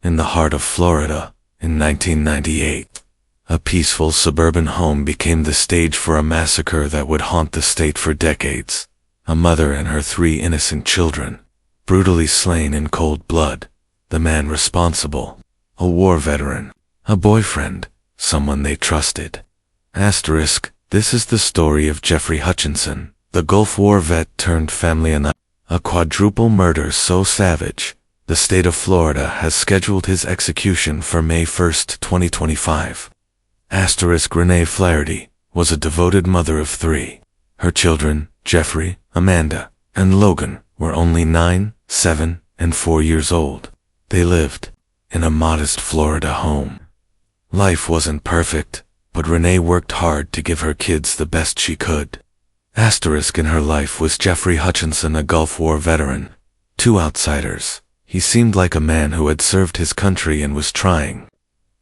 in the heart of Florida, in 1998. A peaceful suburban home became the stage for a massacre that would haunt the state for decades. A mother and her 3 innocent children, brutally slain in cold blood. The man responsible, a war veteran, a boyfriend, someone they trusted. Asterisk, this is the story of Jeffrey Hutchinson, the Gulf War vet turned family and a quadruple murder so savage, the state of Florida has scheduled his execution for May 1, 2025. Asterisk, Renee Flaherty was a devoted mother of 3. Her children, Jeffrey, Amanda, and Logan, were only 9, 7, and 4 years old. They lived in a modest Florida home. Life wasn't perfect, but Renee worked hard to give her kids the best she could. Asterisk, in her life was Jeffrey Hutchinson, a Gulf War veteran. To outsiders, he seemed like a man who had served his country and was trying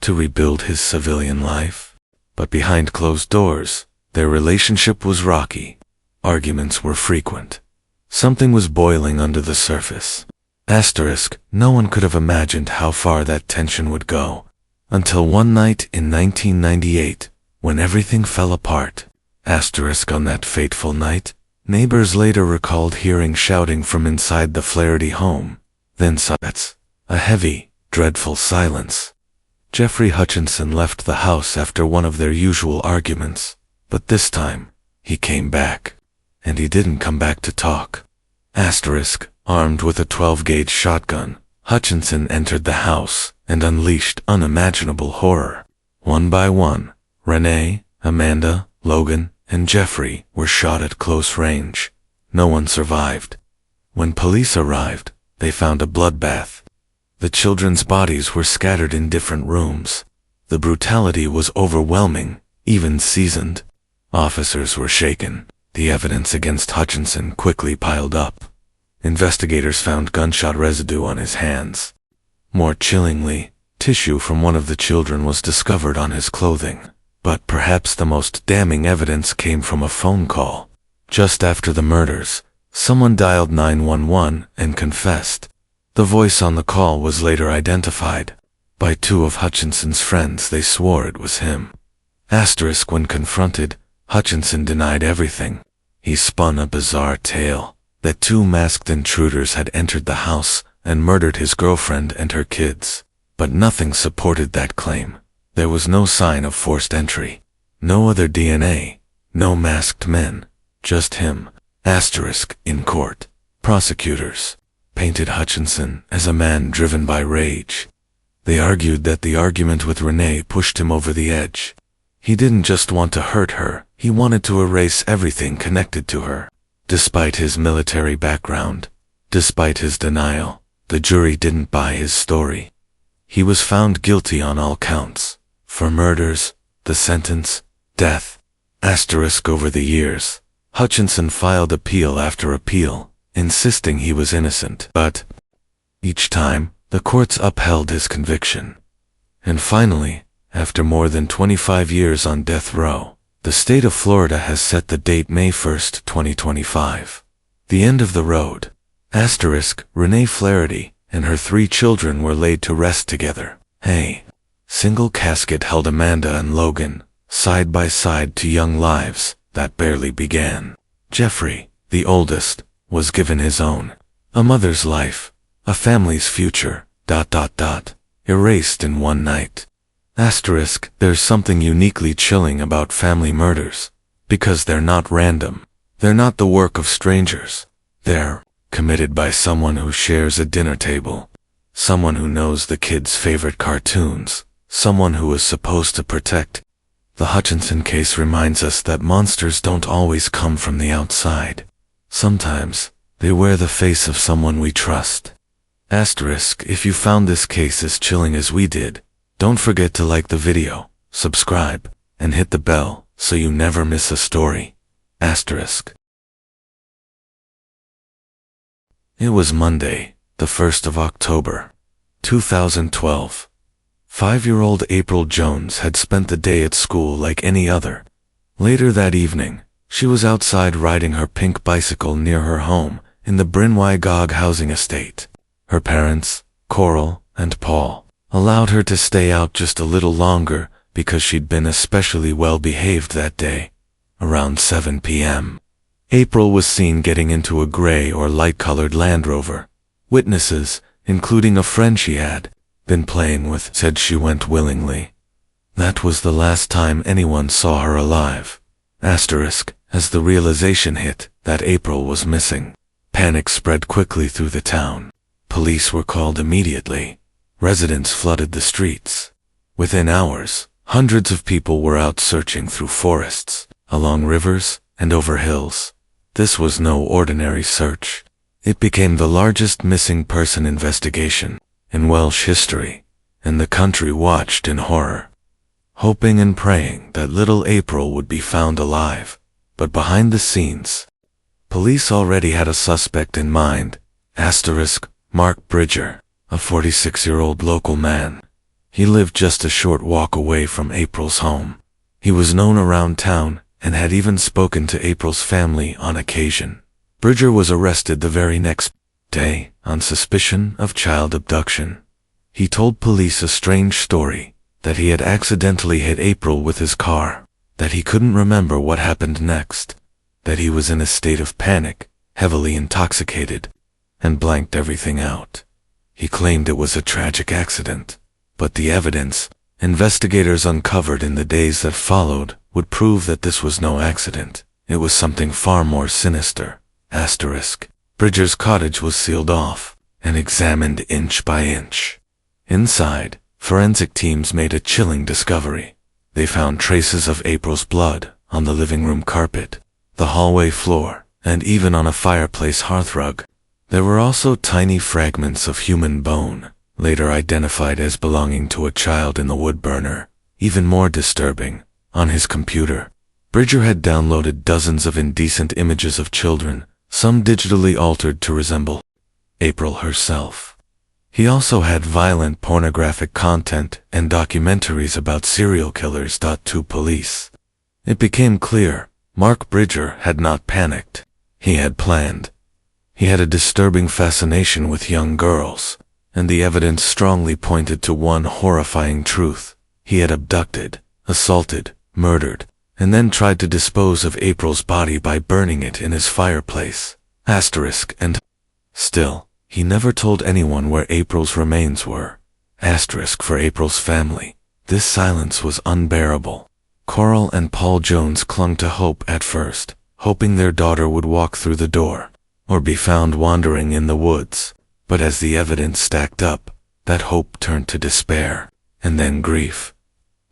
to rebuild his civilian life. But behind closed doors, their relationship was rocky. Arguments were frequent. Something was boiling under the surface. Asterisk, no one could have imagined how far that tension would go. Until one night in 1998, when everything fell apart. Asterisk, on that fateful night, neighbors later recalled hearing shouting from inside the Flaherty home. Then silence. A heavy, dreadful silence. Jeffrey Hutchinson left the house after one of their usual arguments, but this time, he came back. And he didn't come back to talk. Asterisk, armed with a 12-gauge shotgun, Hutchinson entered the house and unleashed unimaginable horror. One by one, Renee, Amanda, Logan, and Jeffrey were shot at close range. No one survived. When police arrived, they found a bloodbath. The children's bodies were scattered in different rooms. The brutality was overwhelming, even seasoned. Officers were shaken. The evidence against Hutchinson quickly piled up. Investigators found gunshot residue on his hands. More chillingly, tissue from one of the children was discovered on his clothing. But perhaps the most damning evidence came from a phone call. Just after the murders, someone dialed 911 and confessed. The voice on the call was later identified. By 2 of Hutchinson's friends, they swore it was him. Asterisk, when confronted, Hutchinson denied everything. He spun a bizarre tale that 2 masked intruders had entered the house and murdered his girlfriend and her kids. But nothing supported that claim. There was no sign of forced entry. No other DNA. No masked men. Just him. Asterisk, in court, prosecutors painted Hutchinson as a man driven by rage. They argued that the argument with Renee pushed him over the edge. He didn't just want to hurt her, he wanted to erase everything connected to her. Despite his military background, despite his denial, the jury didn't buy his story. He was found guilty on all counts. For murders, the sentence, death. Asterisk, over the years, Hutchinson filed appeal after appeal, insisting he was innocent. But each time, the courts upheld his conviction. And finally, after more than 25 years on death row, the state of Florida has set the date May 1, 2025. The end of the road. Asterisk, Renee Flaherty and her 3 children were laid to rest together. A single casket held Amanda and Logan, side by side, to young lives that barely began. Jeffrey, the oldest, was given his own. A mother's life, a family's future, ... erased in one night. Asterisk, there's something uniquely chilling about family murders, because they're not random. They're not the work of strangers. They're committed by someone who shares a dinner table, someone who knows the kids' favorite cartoons, someone who is supposed to protect. The Hutchinson case reminds us that monsters don't always come from the outside. Sometimes, they wear the face of someone we trust. Asterisk, if you found this case as chilling as we did, don't forget to like the video, subscribe, and hit the bell so you never miss a story. Asterisk. It was Monday, the 1st of October, 2012. 5-year-old April Jones had spent the day at school like any other. Later that evening, she was outside riding her pink bicycle near her home in the Bryn Gog housing estate. Her parents, Coral and Paul, allowed her to stay out just a little longer because she'd been especially well behaved that day. Around 7 p.m., April was seen getting into a gray or light-colored Land Rover. Witnesses, including a friend she had been playing with, said she went willingly. That was the last time anyone saw her alive. Asterisk, as the realization hit that April was missing, panic spread quickly through the town. Police were called immediately. Residents flooded the streets. Within hours, hundreds of people were out searching through forests, along rivers, and over hills. This was no ordinary search. It became the largest missing person investigation in Welsh history, and the country watched in horror, hoping and praying that little April would be found alive. But behind the scenes, police already had a suspect in mind. Asterisk, Mark Bridger, a 46-year-old local man. He lived just a short walk away from April's home. He was known around town and had even spoken to April's family on occasion. Bridger was arrested the very next day on suspicion of child abduction. He told police a strange story, that he had accidentally hit April with his car, that he couldn't remember what happened next, that he was in a state of panic, heavily intoxicated, and blanked everything out. He claimed it was a tragic accident, but the evidence investigators uncovered in the days that followed would prove that this was no accident. It was something far more sinister. Asterisk. Bridger's cottage was sealed off and examined inch by inch. Inside, forensic teams made a chilling discovery. They found traces of April's blood on the living room carpet, the hallway floor, and even on a fireplace hearthrug. There were also tiny fragments of human bone, later identified as belonging to a child in the wood burner. Even more disturbing, on his computer, Bridger had downloaded dozens of indecent images of children, some digitally altered to resemble April herself. He also had violent pornographic content and documentaries about serial killers. To police, it became clear Mark Bridger had not panicked. He had planned. He had a disturbing fascination with young girls, and the evidence strongly pointed to one horrifying truth. He had abducted, assaulted, murdered, and then tried to dispose of April's body by burning it in his fireplace. Asterisk. And still, he never told anyone where April's remains were. Asterisk. For April's family, this silence was unbearable. Coral and Paul Jones clung to hope at first, hoping their daughter would walk through the door, or be found wandering in the woods. But as the evidence stacked up, that hope turned to despair, and then grief.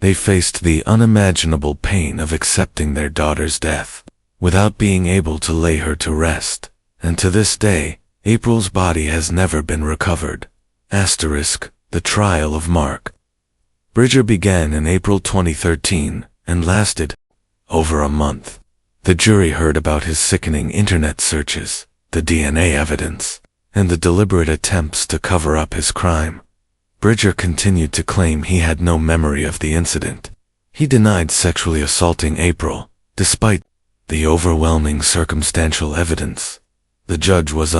They faced the unimaginable pain of accepting their daughter's death, without being able to lay her to rest. And to this day, April's body has never been recovered. Asterisk. The trial of Mark Bridger began in April 2013 and lasted over a month. The jury heard about his sickening internet searches, the DNA evidence, and the deliberate attempts to cover up his crime. Bridger continued to claim he had no memory of the incident. He denied sexually assaulting April, despite the overwhelming circumstantial evidence. The judge was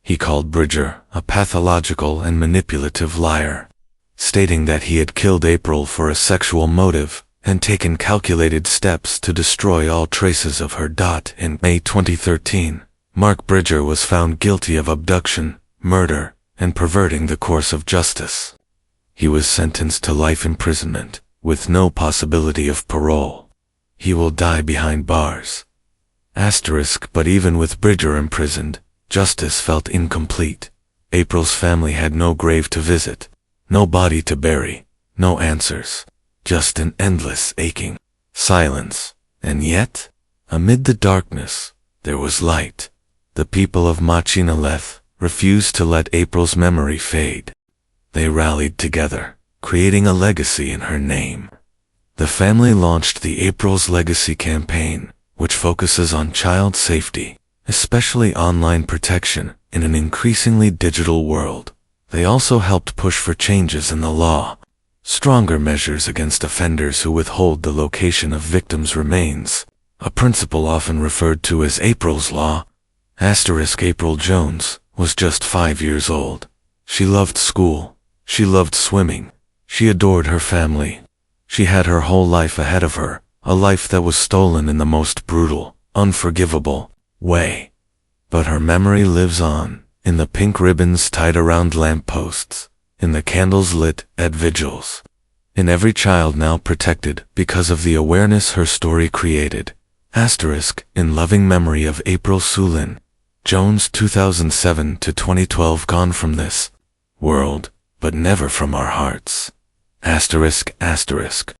He called Bridger a pathological and manipulative liar, stating that he had killed April for a sexual motive and taken calculated steps to destroy all traces of her. In May 2013, Mark Bridger was found guilty of abduction, murder, and perverting the course of justice. He was sentenced to life imprisonment, with no possibility of parole. He will die behind bars. Asterisk. But even with Bridger imprisoned, justice felt incomplete. April's family had no grave to visit, no body to bury, no answers, just an endless aching silence. And yet, amid the darkness, there was light. The people of Machynlleth refused to let April's memory fade. They rallied together, creating a legacy in her name. The family launched the April's Legacy campaign, which focuses on child safety, especially online protection, in an increasingly digital world. They also helped push for changes in the law, stronger measures against offenders who withhold the location of victims' remains, a principle often referred to as April's Law. Asterisk. April Jones was just 5 years old. She loved school, she loved swimming, She adored her family. She had her whole life ahead of her, a life that was stolen in the most brutal, unforgivable way. But her memory lives on, in the pink ribbons tied around lampposts, in the candles lit at vigils, in every child now protected because of the awareness her story created. Asterisk, in loving memory of April Sulin Jones 2007 to 2012, gone from this world, but never from our hearts. Asterisk, asterisk.